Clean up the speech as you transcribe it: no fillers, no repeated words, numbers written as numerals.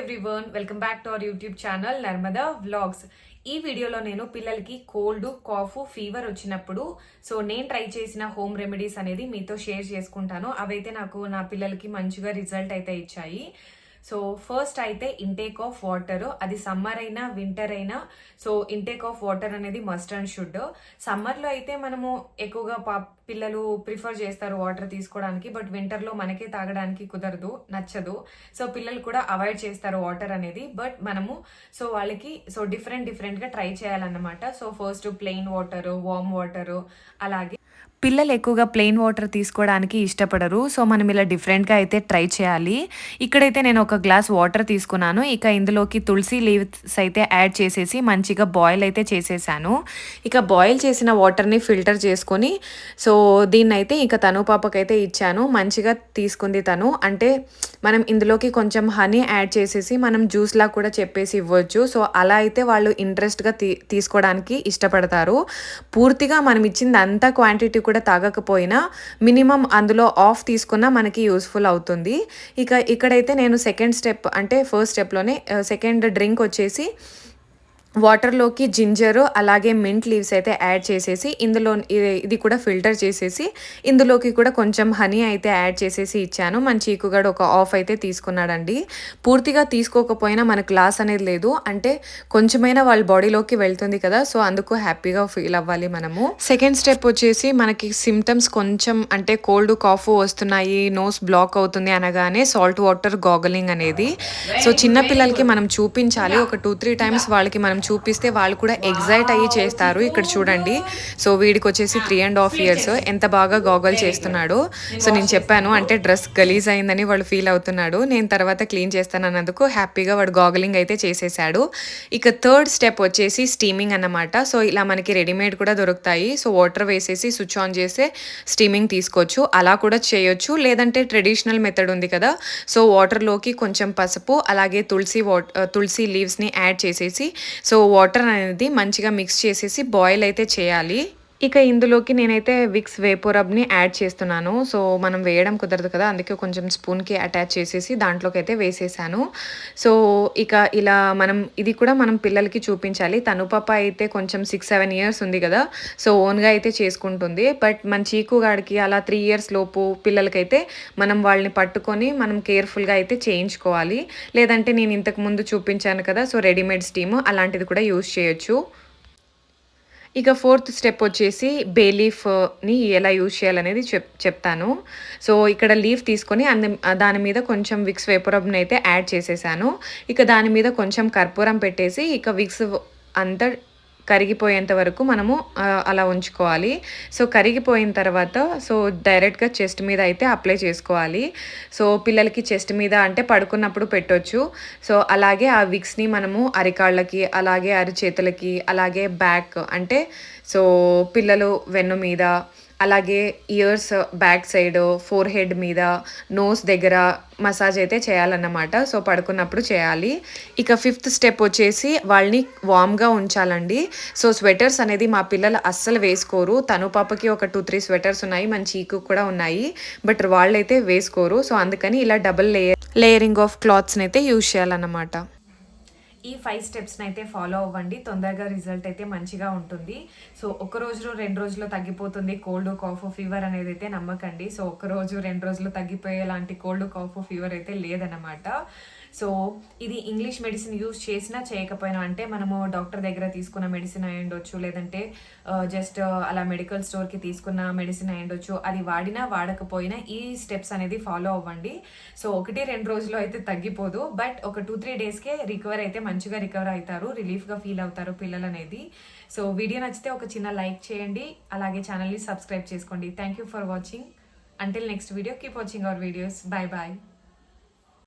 Everyone, welcome back to our YouTube channel Narmada vlogs. ఈ వీడియోలో నేను పిల్లలకి కోల్డ్, కాఫ్, ఫీవర్ వచ్చినప్పుడు నేను ట్రై చేసిన హోమ్ రెమెడీస్ అనేది మీతో షేర్ చేసుకుంటాను. అవైతే నాకు నా పిల్లలకి మంచిగా రిజల్ట్ అయితే ఇచ్చాయి. సో ఫస్ట్ అయితే ఇంటేక్ ఆఫ్ వాటర్, అది సమ్మర్ అయినా వింటర్ అయినా ఇంటేక్ ఆఫ్ వాటర్ అనేది మస్ట్ అండ్ షుడ్. సమ్మర్లో అయితే మనము ఎక్కువగా పిల్లలు ప్రిఫర్ చేస్తారు వాటర్ తీసుకోవడానికి, బట్ వింటర్లో మనకే తాగడానికి కుదరదు, నచ్చదు. సో పిల్లలు కూడా అవాయిడ్ చేస్తారు వాటర్ అనేది. బట్ మనము వాళ్ళకి డిఫరెంట్గా ట్రై చేయాలన్నమాట. So first plain water, warm water, అలాగే పిల్లలు ఎక్కువగా ప్లెయిన్ వాటర్ తీసుకోవడానికి ఇష్టపడరు. సో మనం ఇలా డిఫరెంట్గా అయితే ట్రై చేయాలి. ఇక్కడైతే నేను ఒక గ్లాస్ వాటర్ తీసుకున్నాను. ఇక ఇందులోకి తులసి లీవ్స్ అయితే యాడ్ చేసేసి మంచిగా బాయిల్ అయితే చేసేసాను. ఇక బాయిల్ చేసిన వాటర్ని ఫిల్టర్ చేసుకొని దీన్ని అయితే ఇక తను పాపకైతే ఇచ్చాను. మంచిగా తీసుకుంది తను. అంటే మనం ఇందులోకి కొంచెం హనీ యాడ్ చేసేసి మనం జ్యూస్లా కూడా చెప్పేసి ఇవ్వచ్చు. సో అలా అయితే వాళ్ళు ఇంట్రెస్ట్గా తీసుకోవడానికి ఇష్టపడతారు. పూర్తిగా మనం ఇచ్చింది అంత క్వాంటిటీ కూడా తాగకపోయినా మినిమం అందులో ఆఫ్ తీసుకున్నా మనకి యూస్ఫుల్ అవుతుంది. ఇక్కడైతే నేను సెకండ్ స్టెప్, అంటే ఫస్ట్ స్టెప్లోనే సెకండ్ డ్రింక్ వచ్చేసి వాటర్లోకి జింజర్ అలాగే మింట్ లీవ్స్ అయితే యాడ్ చేసేసి ఇందులో ఇది కూడా ఫిల్టర్ చేసేసి ఇందులోకి కూడా కొంచెం హనీ అయితే యాడ్ చేసేసి ఇచ్చాను. మన చీకుగాడు ఒక ఆఫ్ అయితే తీసుకున్నాడండి. పూర్తిగా తీసుకోకపోయినా మనకు లాస్ అనేది లేదు, అంటే కొంచెమైనా వాళ్ళ బాడీలోకి వెళ్తుంది కదా, సో అందుకు హ్యాపీగా ఫీల్ అవ్వాలి మనము. సెకండ్ స్టెప్ వచ్చేసి మనకి సిమ్టమ్స్ కొంచెం అంటే కోల్డ్, కాఫ్ వస్తున్నాయి, నోస్ బ్లాక్ అవుతుంది అనగానే సాల్ట్ వాటర్ గాగలింగ్ అనేది. సో చిన్న పిల్లలకి మనం చూపించాలి. ఒక 2-3 టైమ్స్ వాళ్ళకి మనం చూపిస్తే వాళ్ళు కూడా ఎగ్జైట్ అయ్యి చేస్తారు. ఇక్కడ చూడండి, సో వీడికి వచ్చేసి 3.5 years, ఎంత బాగా గాగల్ చేస్తున్నాడు. సో నేను చెప్పాను అంటే డ్రెస్ గలీజ్ అయిందని వాడు ఫీల్ అవుతున్నాడు. నేను తర్వాత క్లీన్ చేస్తాను అన్నందుకు హ్యాపీగా వాడు గాగలింగ్ అయితే చేసేసాడు. ఇక థర్డ్ స్టెప్ వచ్చేసి స్టీమింగ్ అన్నమాట. సో ఇలా మనకి రెడీమేడ్ కూడా దొరుకుతాయి. సో వాటర్ వేసేసి స్విచ్ ఆన్ చేస్తే స్టీమింగ్ తీసుకోవచ్చు, అలా కూడా చేయొచ్చు. లేదంటే ట్రెడిషనల్ మెథడ్ ఉంది కదా, సో వాటర్లోకి కొంచెం పసుపు అలాగే తులసి లీవ్స్ని యాడ్ చేసేసి వాటర్ అనేది మంచిగా మిక్స్ చేసేసి బాయిల్ అయితే చేయాలి. ఇక ఇందులోకి నేనైతే విక్స్ వేపోరబ్ని యాడ్ చేస్తున్నాను. సో మనం వేయడం కుదరదు కదా, అందుకే కొంచెం స్పూన్కి అటాచ్ చేసేసి దాంట్లోకి అయితే వేసేసాను. సో ఇక ఇలా ఇది కూడా మనం పిల్లలకి చూపించాలి. తను పాప అయితే కొంచెం 6-7 years ఉంది కదా, సో ఓన్గా అయితే చేసుకుంటుంది. బట్ మన చీకుగాడికి అలా 3 years లోపు పిల్లలకైతే మనం వాళ్ళని పట్టుకొని మనం కేర్ఫుల్గా అయితే చేయించుకోవాలి. లేదంటే నేను ఇంతకు ముందు చూపించాను కదా, సో రెడీమేడ్ స్టీమ్ అలాంటిది కూడా యూజ్ చేయొచ్చు. ఇక ఫోర్త్ స్టెప్ వచ్చేసి బే లీఫ్ని ఎలా యూజ్ చేయాలనేది చెప్తాను. సో ఇక్కడ లీఫ్ తీసుకొని దాని మీద కొంచెం విక్స్ వేపరబ్ని అయితే యాడ్ చేసేసాను. ఇక దాని మీద కొంచెం కర్పూరం పెట్టేసి ఇక విక్స్ అంతా కరిగిపోయేంత వరకు మనము అలా ఉంచుకోవాలి. సో కరిగిపోయిన తర్వాత డైరెక్ట్గా చెస్ట్ మీద అయితే అప్లై చేసుకోవాలి. సో పిల్లలకి చెస్ట్ మీద అంటే పడుకున్నప్పుడు పెట్టొచ్చు. సో అలాగే ఆ విక్స్ని మనము అరికాళ్ళకి, అలాగే అరిచేతులకి, అలాగే బ్యాక్ అంటే పిల్లలు వెన్ను మీద, అలాగే years back side, four head మీద, నోస్ దగ్గర మసాజ్ అయితే చేయాలన్నమాట. సో పడుకున్నప్పుడు చేయాలి. ఇక ఫిఫ్త్ స్టెప్ వచ్చేసి వాళ్ళని వామ్గా ఉంచాలండి. సో స్వెటర్స్ అనేది మా పిల్లలు అస్సలు వేసుకోరు. తను పాపకి ఒక 2-3 స్వెటర్స్ ఉన్నాయి, మన చీకు కూడా ఉన్నాయి, బట్ వాళ్ళైతే వేసుకోరు. సో అందుకని ఇలా డబుల్ లేయరింగ్ ఆఫ్ క్లాత్స్ని అయితే యూజ్ చేయాలన్నమాట. ఈ 5 స్టెప్స్ని అయితే ఫాలో అవ్వండి, తొందరగా రిజల్ట్ అయితే మంచిగా ఉంటుంది. సో 1 రోజులో 2 రోజుల్లో తగ్గిపోతుంది కోల్డ్, కాఫ్, ఫీవర్ అనేది అయితే నమ్మకండి. సో 1 రోజు 2 రోజుల్లో తగ్గిపోయేలాంటి కోల్డ్, కాఫ్, ఫీవర్ అయితే లేదన్నమాట. సో ఇది ఇంగ్లీష్ మెడిసిన్ యూజ్ చేసినా చేయకపోయినా, అంటే మనము డాక్టర్ దగ్గర తీసుకున్న మెడిసిన్ అయి ఉండొచ్చు, లేదంటే జస్ట్ అలా మెడికల్ స్టోర్కి తీసుకున్న మెడిసిన్ అయి ఉండొచ్చు, అది వాడినా వాడకపోయినా ఈ స్టెప్స్ అనేది ఫాలో అవ్వండి. సో 1-2 రోజుల్లో అయితే తగ్గిపోదు, బట్ ఒక 2-3 డేస్కే రికవర్ అయితే మంచిగా రికవర్ అవుతారు, రిలీఫ్గా ఫీల్ అవుతారు పిల్లలు అనేది. సో వీడియో నచ్చితే ఒక చిన్న లైక్ చేయండి, అలాగే ఛానల్ని సబ్స్క్రైబ్ చేసుకోండి. Thank you for watching. Until next video, keep watching our videos. Bye bye.